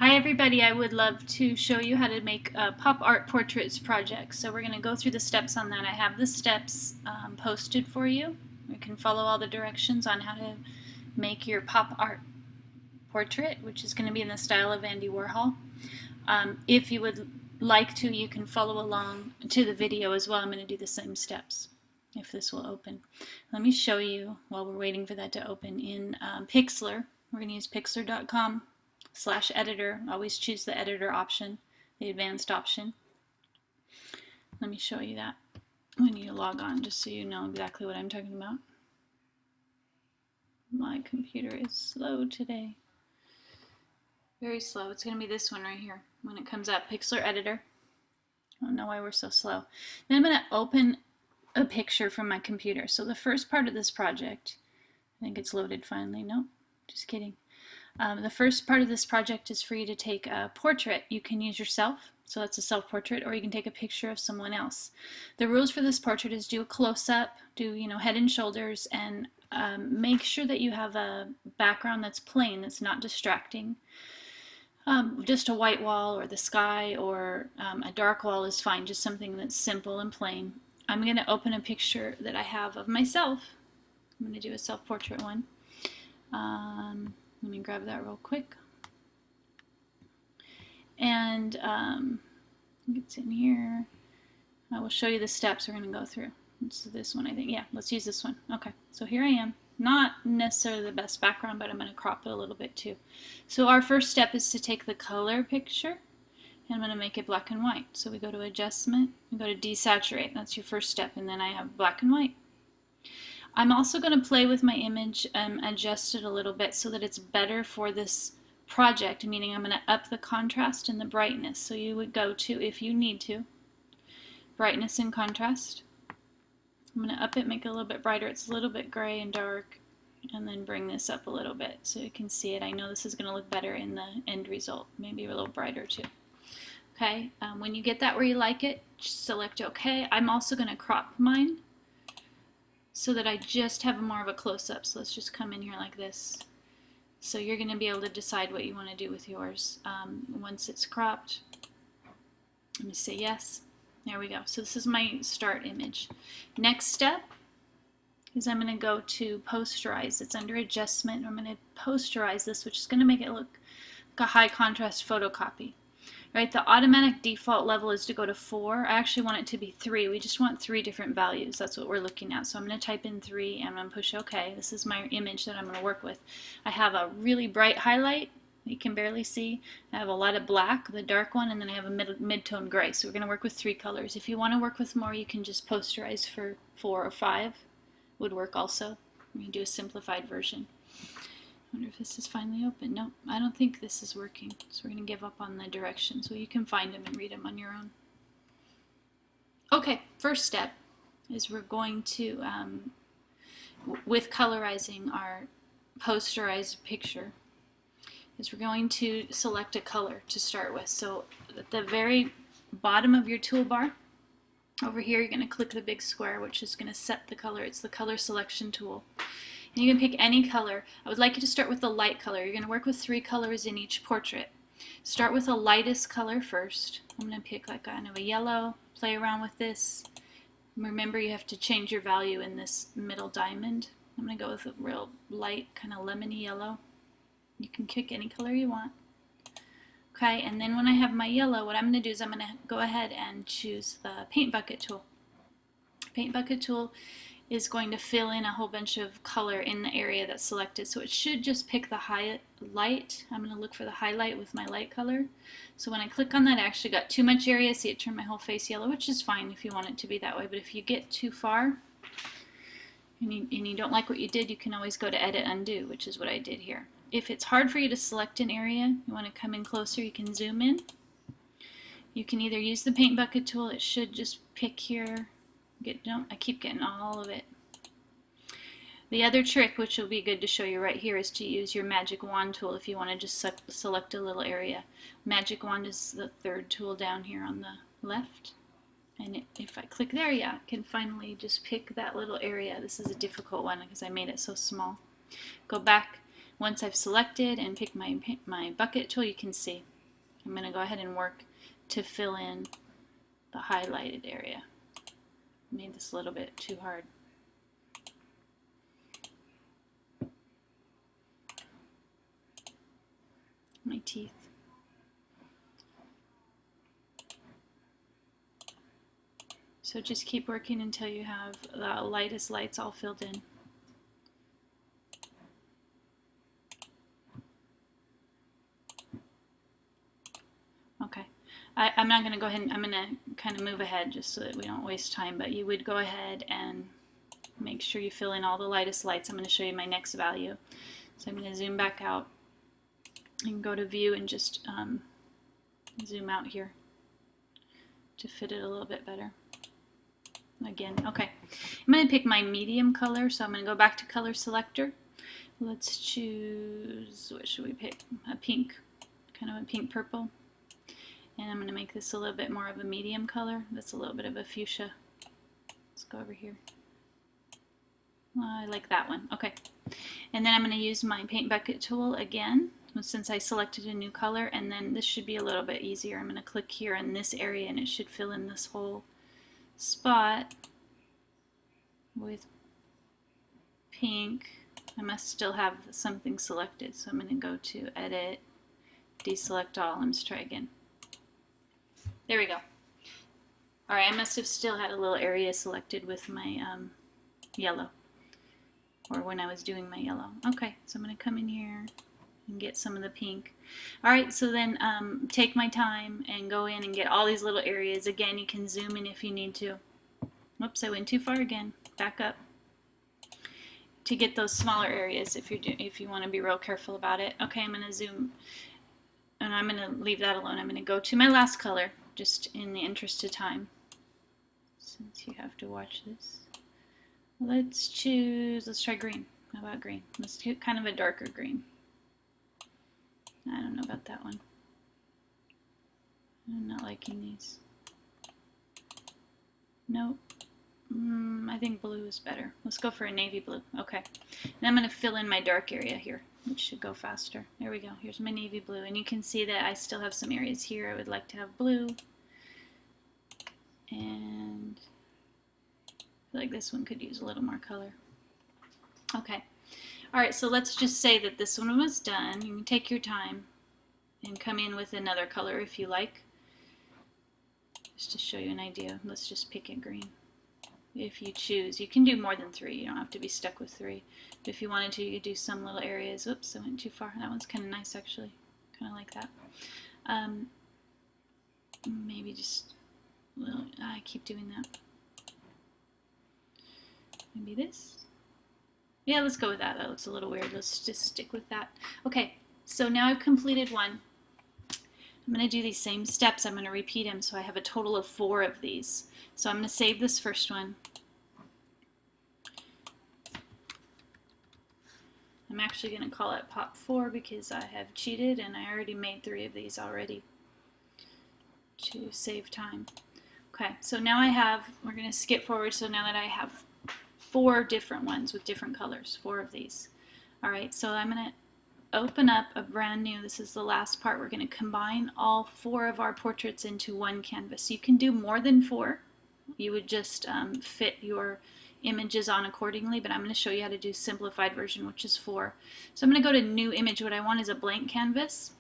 Hi everybody, I would love to show you how to make a pop art portraits project. So we're going to go through the steps on that. I have the steps posted for you. You can follow all the directions on how to make your pop art portrait, which is going to be in the style of Andy Warhol. If you would like to, you can follow along to the video as well. I'm going to do the same steps if this will open. Let me show you while we're waiting for that to open in Pixlr. We're going to use pixlr.com/editor. Always choose the editor option, the advanced option. Let me show you that when you log on, just so you know exactly what I'm talking about. My computer is slow today. Very slow. It's going to be this one right here when it comes up, Pixlr Editor. I don't know why we're so slow. Then I'm going to open a picture from my computer. So the first part of this project, I think it's loaded finally. No, just kidding. The first part of this project is for you to take a portrait. You can use yourself, so that's a self-portrait, or you can take a picture of someone else. The rules for this portrait is do a close-up, do head and shoulders, and make sure that you have a background that's plain, that's not distracting. Just a white wall or the sky or a dark wall is fine, just something that's simple and plain. I'm going to open a picture that I have of myself. I'm going to do a self-portrait one. Let me grab that real quick. And it's in here. I will show you the steps we're going to go through. It's this one, I think. Yeah, let's use this one. Okay, so here I am. Not necessarily the best background, but I'm going to crop it a little bit too. So our first step is to take the color picture, and I'm going to make it black and white. So we go to Adjustment, and go to Desaturate. That's your first step, and then I have black and white. I'm also going to play with my image and adjust it a little bit so that it's better for this project, meaning I'm going to up the contrast and the brightness. So you would go to, if you need to, brightness and contrast. I'm going to up it, make it a little bit brighter. It's a little bit gray and dark, and then bring this up a little bit so you can see it. I know this is going to look better in the end result, maybe a little brighter too. Okay, when you get that where you like it, just select OK. I'm also going to crop mine so that I just have more of a close-up. So let's just come in here like this. So you're going to be able to decide what you want to do with yours. Once it's cropped, let me say yes. There we go. So this is my start image. Next step is I'm going to go to posterize. It's under adjustment. I'm going to posterize this, which is going to make it look like a high contrast photocopy. Right, the automatic default level is to go to 4. I actually want it to be 3. We just want 3 different values. That's what we're looking at. So I'm going to type in 3 and I'm going to push OK. This is my image that I'm going to work with. I have a really bright highlight you can barely see. I have a lot of black, the dark one, and then I have a mid-tone gray. So we're going to work with 3 colors. If you want to work with more, you can just posterize for 4 or 5. Would work also. We're going to do a simplified version. I wonder if this is finally open. Nope, I don't think this is working. So we're going to give up on the directions. So you can find them and read them on your own. Okay, first step is we're going to, with colorizing our posterized picture, is we're going to select a color to start with. So at the very bottom of your toolbar, over here you're going to click the big square, which is going to set the color. It's the color selection tool. And you can pick any color. I would like you to start with the light color. You're going to work with 3 colors in each portrait. Start with the lightest color first. I'm going to pick like kind of a yellow, play around with this. Remember, you have to change your value in this middle diamond. I'm going to go with a real light, kind of lemony yellow. You can pick any color you want. Okay, and then when I have my yellow, what I'm going to do is I'm going to go ahead and choose the paint bucket tool. Paint bucket tool is going to fill in a whole bunch of color in the area that's selected. So it should just pick the highlight. I'm going to look for the highlight with my light color. So when I click on that, I actually got too much area. See, it turned my whole face yellow, which is fine if you want it to be that way. But if you get too far and you don't like what you did, you can always go to Edit Undo, which is what I did here. If it's hard for you to select an area, you want to come in closer, you can zoom in. You can either use the paint bucket tool. It should just pick here. I keep getting all of it. The other trick, which will be good to show you right here, is to use your magic wand tool if you want to just select a little area. Magic wand is the 3rd tool down here on the left. And if I click there, yeah, I can finally just pick that little area. This is a difficult one because I made it so small. Go back once I've selected and pick my bucket tool, you can see I'm going to go ahead and work to fill in the highlighted area. Made this a little bit too hard. My teeth. So just keep working until you have the lightest lights all filled in. Okay, I'm not going to go ahead and I'm going to kind of move ahead just so that we don't waste time, but you would go ahead and make sure you fill in all the lightest lights. I'm going to show you my next value. So I'm going to zoom back out and go to view and just zoom out here to fit it a little bit better. Again, okay. I'm going to pick my medium color, so I'm going to go back to color selector. Let's choose, what should we pick? A pink, kind of a pink purple. And I'm going to make this a little bit more of a medium color. That's a little bit of a fuchsia. Let's go over here. I like that one. Okay. And then I'm going to use my paint bucket tool again, since I selected a new color, and then this should be a little bit easier. I'm going to click here in this area and it should fill in this whole spot with pink. I must still have something selected, so I'm going to go to edit, deselect all, and let's try again. There we go. Alright, I must have still had a little area selected with my yellow, or when I was doing my yellow. Okay, so I'm going to come in here and get some of the pink. Alright, so then take my time and go in and get all these little areas. Again, you can zoom in if you need to. Whoops, I went too far again. Back up. To get those smaller areas if you want to be real careful about it. Okay, I'm going to zoom, and I'm going to leave that alone. I'm going to go to my last color, just in the interest of time, since you have to watch this. Let's try green. How about green? Let's do kind of a darker green. I don't know about that one. I'm not liking these. Nope. I think blue is better. Let's go for a navy blue. Okay. And I'm going to fill in my dark area here, which should go faster. There we go. Here's my navy blue. And you can see that I still have some areas here I would like to have blue. And I feel like this one could use a little more color. Okay. Alright, so let's just say that this one was done. You can take your time and come in with another color if you like. Just to show you an idea. Let's just pick a green. If you choose, you can do more than 3. You don't have to be stuck with 3. But if you wanted to, you could do some little areas. Oops, I went too far. That one's kind of nice, actually. Kind of like that. Maybe just, well, I keep doing that. Maybe this. Yeah, let's go with that. That looks a little weird. Let's just stick with that. Okay, so now I've completed one. I'm going to do these same steps. I'm going to repeat them, so I have a total of 4 of these. So I'm going to save this first one. I'm actually going to call it Pop 4 because I have cheated and I already made 3 of these already to save time. Okay, so now we're going to skip forward, so now that I have 4 different ones with different colors, 4 of these. Alright, so I'm going to open up a brand new, this is the last part, we're going to combine all 4 of our portraits into one canvas. You can do more than 4. You would just fit your images on accordingly, but I'm going to show you how to do simplified version, which is 4. So I'm going to go to new image. What I want is a blank canvas.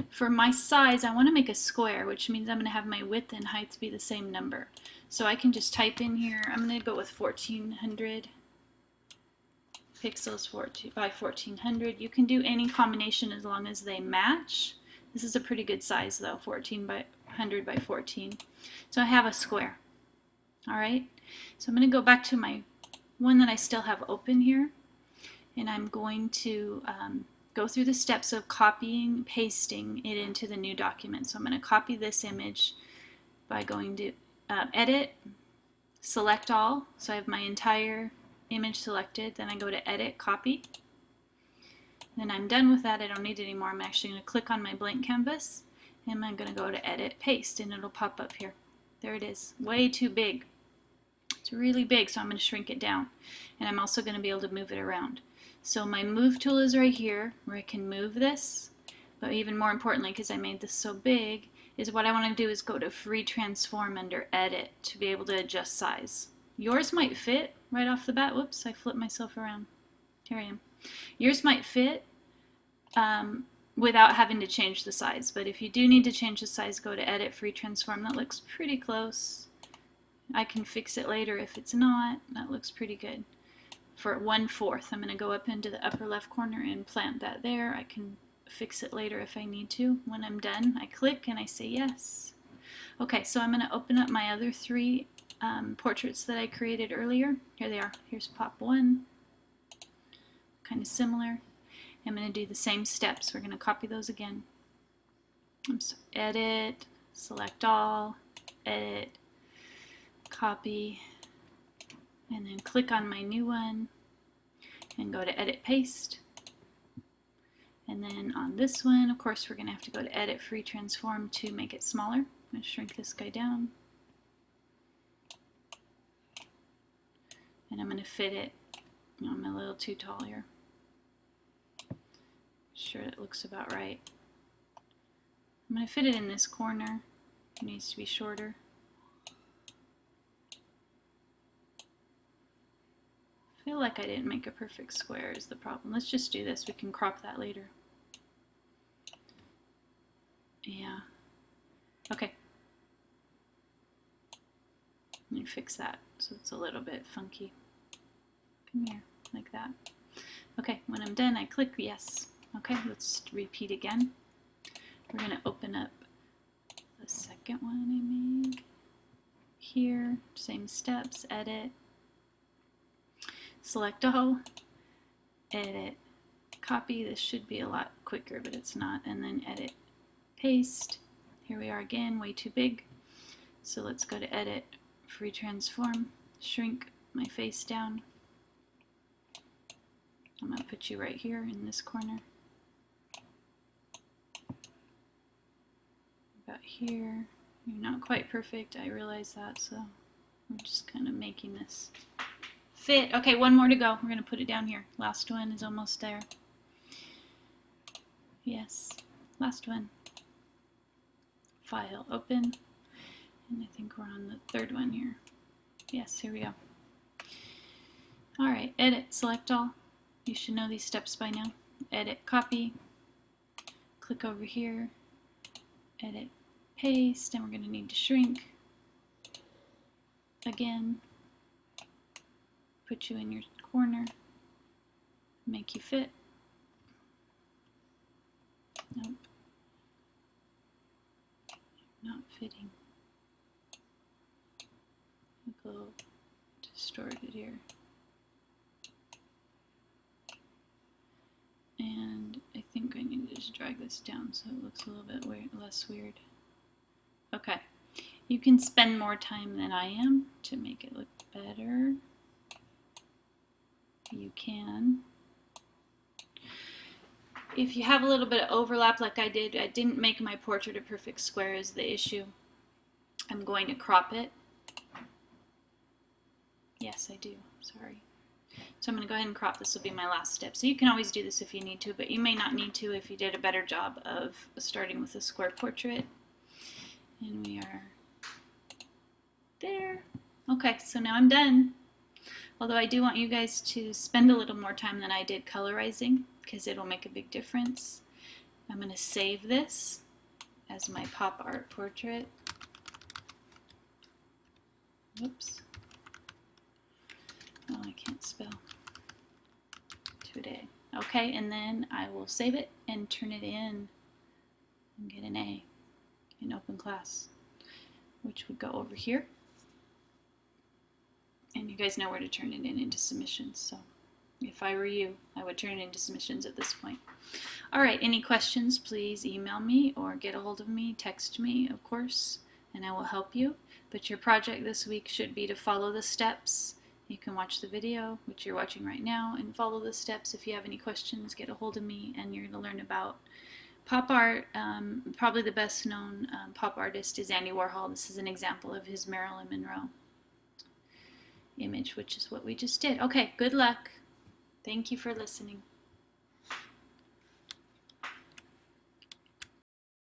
For my size, I want to make a square, which means I'm going to have my width and height be the same number. So I can just type in here, I'm going to go with 1400 pixels by 1400. You can do any combination as long as they match. This is a pretty good size though, 1400 by 14. So I have a square. Alright, so I'm going to go back to my one that I still have open here, and I'm going to go through the steps of copying, pasting it into the new document. So I'm going to copy this image by going to edit, select all, so I have my entire image selected. Then I go to edit, copy. Then I'm done with that. I don't need it anymore. I'm actually going to click on my blank canvas and I'm going to go to edit, paste, and it'll pop up here. There it is. Way too big. It's really big, so I'm going to shrink it down. And I'm also going to be able to move it around. So my move tool is right here where I can move this. But even more importantly, because I made this so big, is what I want to do is go to free transform under edit to be able to adjust size. Yours might fit right off the bat. Whoops, I flipped myself around. Here I am. Yours might fit without having to change the size. But if you do need to change the size, go to edit free transform. That looks pretty close. I can fix it later if it's not. That looks pretty good. For 1/4, I'm going to go up into the upper left corner and plant that there. I can fix it later if I need to. When I'm done, I click and I say yes. Okay, so I'm going to open up my other 3 portraits that I created earlier. Here they are. Here's pop 1. Kind of similar. I'm going to do the same steps. We're going to copy those again. So edit, select all, edit, copy, and then click on my new one and go to edit paste. And then on this one, of course, we're going to have to go to edit free transform to make it smaller. I'm going to shrink this guy down. And I'm going to fit it. Oh, I'm a little too tall here. Sure it looks about right. I'm going to fit it in this corner. It needs to be shorter. I feel like I didn't make a perfect square is the problem. Let's just do this. We can crop that later. Yeah. Okay. Let me fix that so it's a little bit funky. Come here, like that. Okay, when I'm done, I click yes. Okay, let's repeat again. We're going to open up the second one I made. Here, same steps, edit, select all, edit, copy. This should be a lot quicker, but it's not. And then edit, paste. Here we are again, way too big. So let's go to edit, free transform, shrink my face down. I'm going to put you right here in this corner. About here. You're not quite perfect, I realize that, so we're just kind of making this fit. Okay, one more to go. We're going to put it down here. Last one is almost there. Yes, last one. File, open. And I think we're on the 3rd one here. Yes, here we go. Alright, edit, select all. You should know these steps by now. Edit, copy. Click over here. Edit, paste. And we're going to need to shrink. Again. Put you in your corner. Make you fit. Nope. Not fitting. Look a little distorted here. And I think I need to just drag this down so it looks a little bit less weird. Okay. You can spend more time than I am to make it look better. You can. If you have a little bit of overlap like I did, I didn't make my portrait a perfect square is the issue. I'm going to crop it. Yes, I do. Sorry. So I'm going to go ahead and crop. This will be my last step. So you can always do this if you need to, but you may not need to if you did a better job of starting with a square portrait. And we are there. Okay, so now I'm done. Although I do want you guys to spend a little more time than I did colorizing, because it'll make a big difference. I'm going to save this as my pop art portrait. Whoops. Oh, I can't spell today. Okay, and then I will save it and turn it in and get an A in open class, which would go over here. And you guys know where to turn it into submissions, so if I were you, I would turn it into submissions at this point. All right, any questions, please email me or get a hold of me, text me, of course, and I will help you. But your project this week should be to follow the steps. You can watch the video, which you're watching right now, and follow the steps. If you have any questions, get a hold of me, and you're going to learn about pop art. Probably the best known pop artist is Andy Warhol. This is an example of his Marilyn Monroe image, which is what we just did. Okay, good luck. Thank you for listening.